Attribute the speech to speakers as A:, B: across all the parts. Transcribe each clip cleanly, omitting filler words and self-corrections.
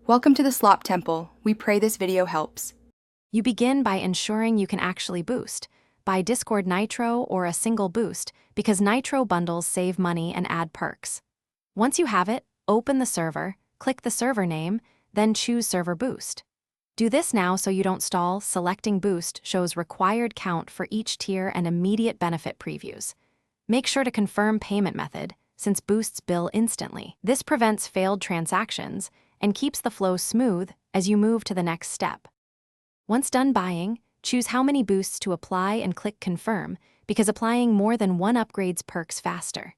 A: Welcome to the Slop Temple. We pray this video helps.
B: You begin by ensuring you can actually boost. Buy Discord Nitro or a single boost because Nitro bundles save money and add perks. Once you have it, open the server, click the server name, then choose Server Boost. Do this now so you don't stall. Selecting Boost shows required count for each tier and immediate benefit previews. Make sure to confirm payment method, since boosts bill instantly. This prevents failed transactions and keeps the flow smooth as you move to the next step. Once done buying, choose how many boosts to apply and click Confirm, because applying more than one upgrades perks faster.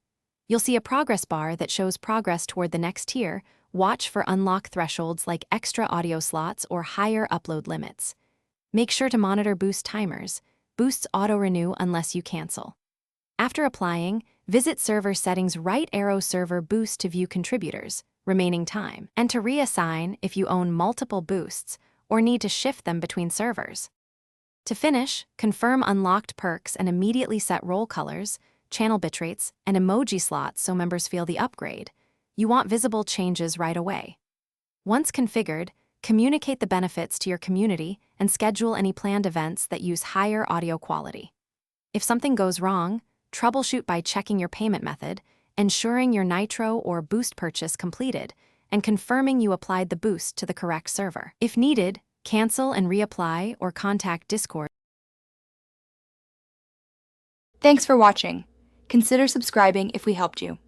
B: You'll see a progress bar that shows progress toward the next tier. Watch for unlock thresholds like extra audio slots or higher upload limits. Make sure to monitor boost timers. Boosts auto-renew unless you cancel. After applying, visit server settings, right arrow server boost to view contributors, remaining time, and to reassign if you own multiple boosts or need to shift them between servers. To finish, confirm unlocked perks and immediately set role colors, channel bitrates, and emoji slots so members feel the upgrade. You want visible changes right away. Once configured, communicate the benefits to your community and schedule any planned events that use higher audio quality. If something goes wrong, troubleshoot by checking your payment method, ensuring your Nitro or Boost purchase completed, and confirming you applied the boost to the correct server. If needed, cancel and reapply or contact Discord.
A: Thanks for watching. Consider subscribing if we helped you.